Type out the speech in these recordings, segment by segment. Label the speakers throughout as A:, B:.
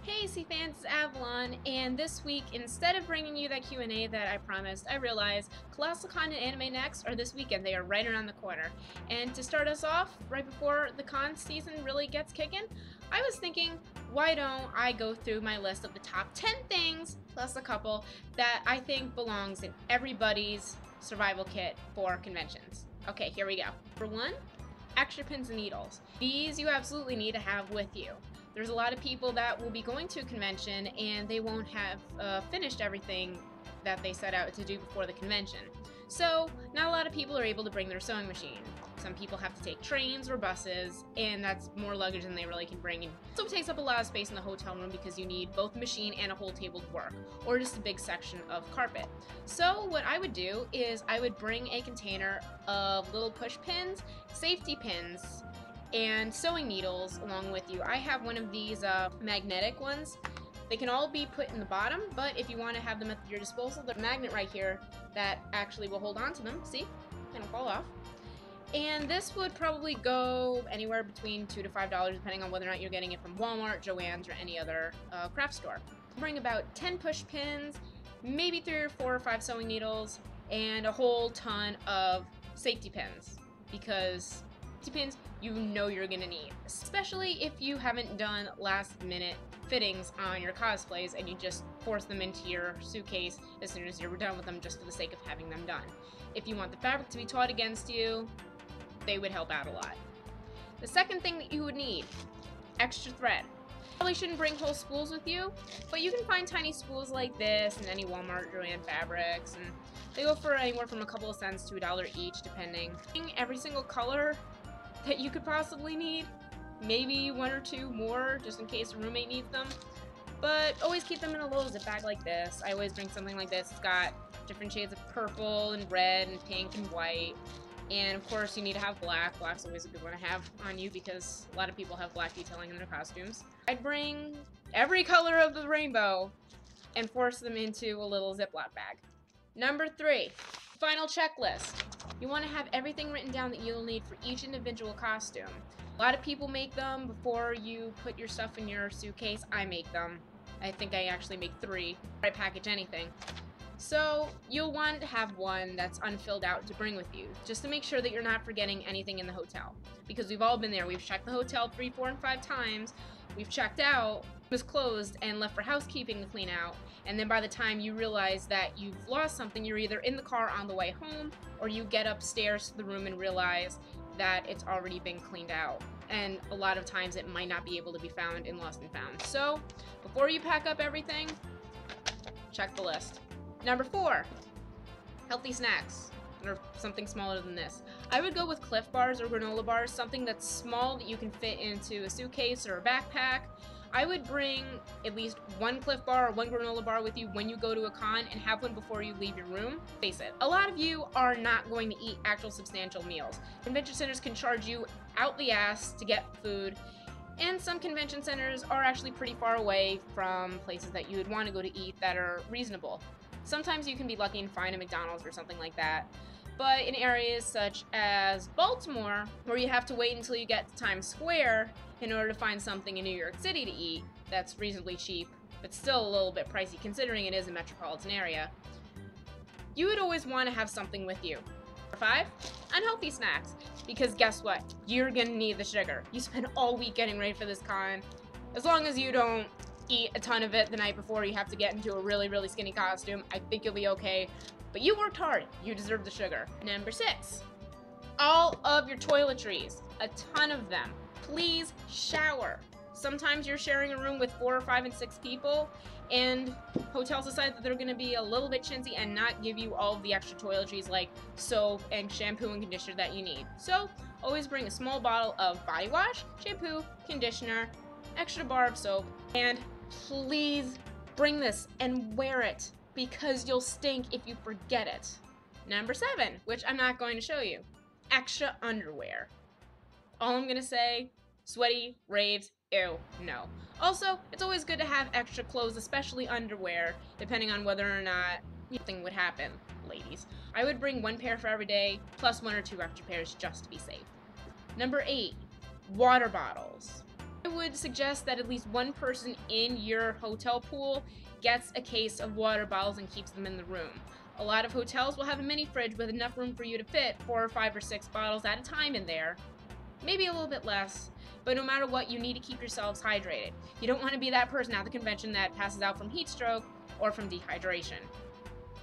A: Hey C-Fans, it's Avalon, and this week, instead of bringing you that Q&A that I promised, I realized Colossal Con and Anime Next are this weekend. They are right around the corner. And to start us off, right before the con season really gets kicking, I was thinking, why don't I go through my list of the top 10 things, plus a couple, that I think belongs in everybody's survival kit for conventions. Okay, here we go. For one, extra pins and needles. These you absolutely need to have with you. There's a lot of people that will be going to a convention and they won't have finished everything that they set out to do before the convention. So not a lot of people are able to bring their sewing machine. Some people have to take trains or buses, and that's more luggage than they really can bring. It also takes up a lot of space in the hotel room because you need both a machine and a whole table to work, or just a big section of carpet. So what I would do is I would bring a container of little push pins, safety pins, and sewing needles along with you. I have one of these magnetic ones. They can all be put in the bottom, but if you want to have them at your disposal, there's a magnet right here that actually will hold on to them. See? They don't fall off. And this would probably go anywhere between $2 to $5 depending on whether or not you're getting it from Walmart, Joann's, or any other craft store. Bring about 10 push pins, maybe 3 or 4 or 5 sewing needles, and a whole ton of safety pins, because safety pins you know you're gonna need, especially if you haven't done last minute fittings on your cosplays and you just force them into your suitcase as soon as you're done with them just for the sake of having them done. If you want the fabric to be taut against you, they would help out a lot. The second thing that you would need, extra thread. Probably shouldn't bring whole spools with you, but you can find tiny spools like this in any Walmart, Joann fabrics, and they go for anywhere from a couple of cents to $1 each, depending. Every single color that you could possibly need, maybe 1 or 2 more, just in case a roommate needs them. But always keep them in a little zip bag like this. I always bring something like this. It's got different shades of purple and red and pink and white. And of course you need to have black. Black's always a good one to have on you because a lot of people have black detailing in their costumes. I'd bring every color of the rainbow and force them into a little Ziploc bag. Number 3, final checklist. You want to have everything written down that you'll need for each individual costume. A lot of people make them before you put your stuff in your suitcase. I make them. I think I actually make 3 before I package anything. So you'll want to have one that's unfilled out to bring with you, just to make sure that you're not forgetting anything in the hotel. Because we've all been there. We've checked the hotel 3, 4, and 5 times. We've checked out, it was closed, and left for housekeeping to clean out. And then by the time you realize that you've lost something, you're either in the car on the way home, or you get upstairs to the room and realize that it's already been cleaned out. And a lot of times it might not be able to be found in Lost and Found. So before you pack up everything, check the list. Number 4, healthy snacks, or something smaller than this. I would go with Cliff Bars or granola bars, something that's small that you can fit into a suitcase or a backpack. I would bring at least 1 Cliff Bar or 1 granola bar with you when you go to a con, and have one before you leave your room. Face it, a lot of you are not going to eat actual substantial meals. Convention centers can charge you out the ass to get food, and some convention centers are actually pretty far away from places that you would want to go to eat that are reasonable. Sometimes you can be lucky and find a McDonald's or something like that. But in areas such as Baltimore, where you have to wait until you get to Times Square in order to find something in New York City to eat that's reasonably cheap, but still a little bit pricey considering it is a metropolitan area, you would always want to have something with you. Number 5, unhealthy snacks. Because guess what? You're gonna need the sugar. You spend all week getting ready for this con. As long as you don't eat a ton of it the night before you have to get into a really, really skinny costume, I think you'll be okay. But you worked hard. You deserve the sugar. Number 6, all of your toiletries. A ton of them. Please shower. Sometimes you're sharing a room with 4 or 5 and 6 people, and hotels decide that they're going to be a little bit chintzy and not give you all of the extra toiletries like soap and shampoo and conditioner that you need. So always bring a small bottle of body wash, shampoo, conditioner, extra bar of soap, and please bring this and wear it, because you'll stink if you forget it. Number 7, which I'm not going to show you, extra underwear. All I'm gonna say, sweaty, raves, ew, no. Also, it's always good to have extra clothes, especially underwear, depending on whether or not something would happen, ladies. I would bring 1 pair for every day, plus 1 or 2 extra pairs just to be safe. Number 8, water bottles. I would suggest that at least one person in your hotel pool gets a case of water bottles and keeps them in the room. A lot of hotels will have a mini fridge with enough room for you to fit 4 or 5 or 6 bottles at a time in there. Maybe a little bit less, but no matter what, you need to keep yourselves hydrated. You don't want to be that person at the convention that passes out from heat stroke or from dehydration.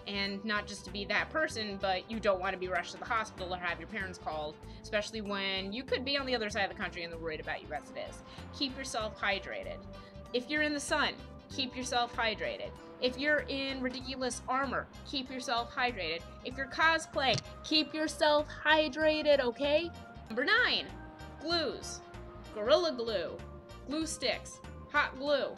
A: And not just to be that person, but you don't want to be rushed to the hospital or have your parents called, especially when you could be on the other side of the country and they're worried about you as it is. Keep yourself hydrated. If you're in the sun, keep yourself hydrated. If you're in ridiculous armor, keep yourself hydrated. If you're cosplay, keep yourself hydrated, okay? Number 9, glues. Gorilla Glue, glue sticks, hot glue.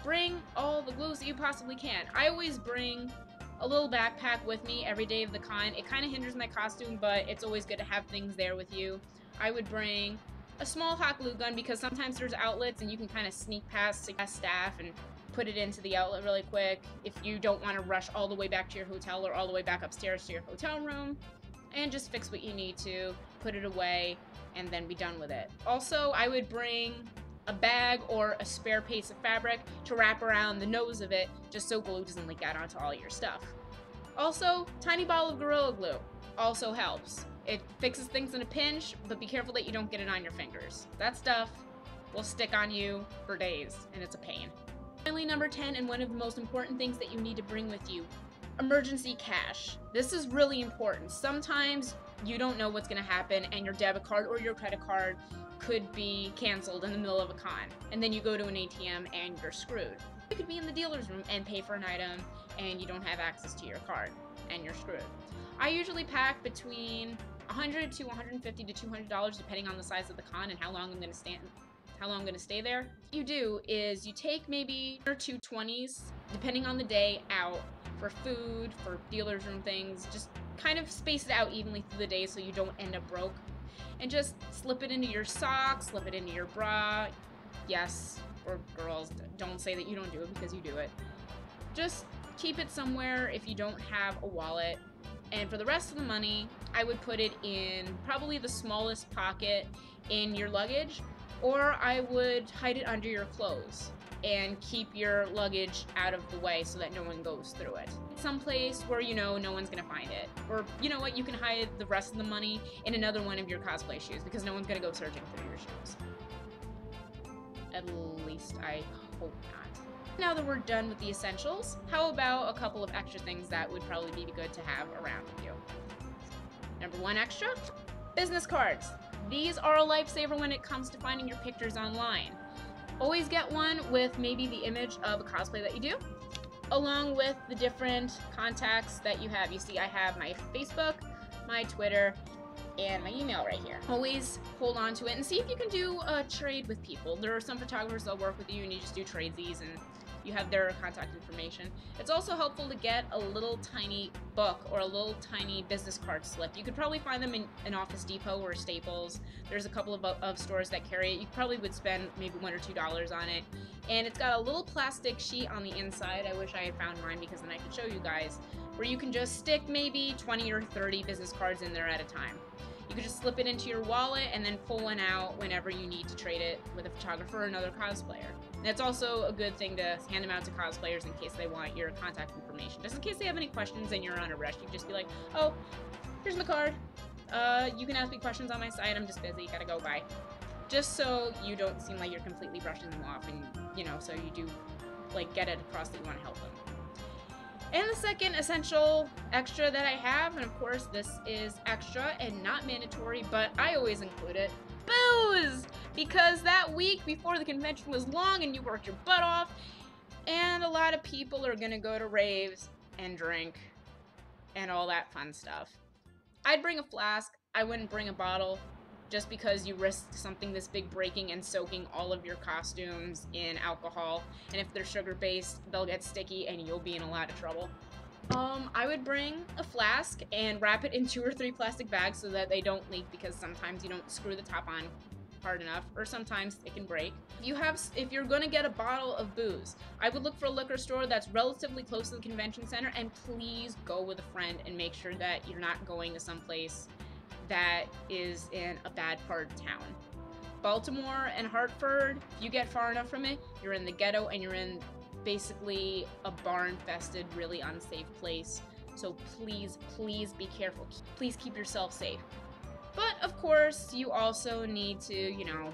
A: Bring all the glues that you possibly can. I always bring a little backpack with me every day of the con. It kind of hinders my costume, but it's always good to have things there with you. I would bring a small hot glue gun because sometimes there's outlets and you can kind of sneak past staff and put it into the outlet really quick if you don't want to rush all the way back to your hotel or all the way back upstairs to your hotel room, and just fix what you need to, put it away, and then be done with it. Also, I would bring a bag or a spare piece of fabric to wrap around the nose of it just so glue doesn't leak out onto all your stuff. Also, tiny bottle of Gorilla Glue also helps. It fixes things in a pinch, but be careful that you don't get it on your fingers. That stuff will stick on you for days, and it's a pain. Finally, number 10, and one of the most important things that you need to bring with you, emergency cash. This is really important. Sometimes you don't know what's going to happen and your debit card or your credit card could be canceled in the middle of a con, and then you go to an ATM and you're screwed. You could be in the dealer's room and pay for an item and you don't have access to your card and you're screwed. I usually pack between $100 to $150 to $200 depending on the size of the con and how long I'm going to stay there. What you do is you take maybe 1 or 2 20s depending on the day out for food, for dealer's room things. Just kind of space it out evenly through the day so you don't end up broke. And just slip it into your socks, slip it into your bra. Yes, or girls, don't say that you don't do it because you do it. Just keep it somewhere if you don't have a wallet. And for the rest of the money, I would put it in probably the smallest pocket in your luggage, or I would hide it under your clothes and keep your luggage out of the way so that no one goes through it. Someplace where you know no one's gonna find it. Or you know what, you can hide the rest of the money in another one of your cosplay shoes because no one's gonna go searching through your shoes. At least I hope not. Now that we're done with the essentials, how about a couple of extra things that would probably be good to have around with you? Number 1 extra, business cards. These are a lifesaver when it comes to finding your pictures online. Always get one with maybe the image of a cosplay that you do, along with the different contacts that you have. You see, I have my Facebook, my Twitter, and my email right here. Always hold on to it and see if you can do a trade with people. There are some photographers that'll work with you and you just do tradesies and you have their contact information. It's also helpful to get a little tiny book or a little tiny business card slip. You could probably find them in an Office Depot or Staples. There's a couple of stores that carry it. You probably would spend maybe $1 or $2 on it. And it's got a little plastic sheet on the inside. I wish I had found mine because then I could show you guys, where you can just stick maybe 20 or 30 business cards in there at a time. You could just slip it into your wallet and then pull one out whenever you need to trade it with a photographer or another cosplayer. And it's also a good thing to hand them out to cosplayers in case they want your contact information. Just in case they have any questions and you're on a rush, you can just be like, oh, here's my card. You can ask me questions on my site. I'm just busy. Gotta go. Bye. Just so you don't seem like you're completely brushing them off and, you know, so you do, like, get it across that you want to help them. And the second essential extra that I have, and of course this is extra and not mandatory, but I always include it, booze! Because that week before the convention was long and you worked your butt off, and a lot of people are gonna go to raves and drink and all that fun stuff. I'd bring a flask. I wouldn't bring a bottle, just because you risk something this big breaking and soaking all of your costumes in alcohol. And if they're sugar-based, they'll get sticky and you'll be in a lot of trouble. I would bring a flask and wrap it in 2 or 3 plastic bags so that they don't leak, because sometimes you don't screw the top on hard enough, or sometimes it can break. If you're gonna get a bottle of booze, I would look for a liquor store that's relatively close to the convention center, and please go with a friend and make sure that you're not going to someplace that is in a bad part of town. Baltimore and Hartford, if you get far enough from it, you're in the ghetto and you're in basically a barn-infested, really unsafe place. So please, please be careful. Please keep yourself safe. But of course, you also need to, you know,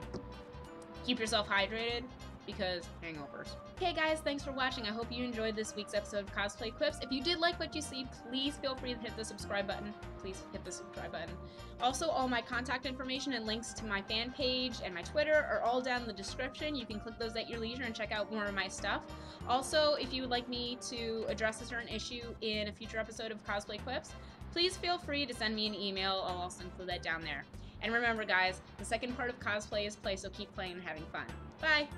A: keep yourself hydrated because hangovers. Okay guys, thanks for watching. I hope you enjoyed this week's episode of Cosplay Quips. If you did like what you see, please feel free to hit the subscribe button. Please hit the subscribe button. Also, all my contact information and links to my fan page and my Twitter are all down in the description. You can click those at your leisure and check out more of my stuff. Also, if you would like me to address a certain issue in a future episode of Cosplay Quips, please feel free to send me an email. I'll also include that down there. And remember guys, the second part of cosplay is play, so keep playing and having fun. Bye!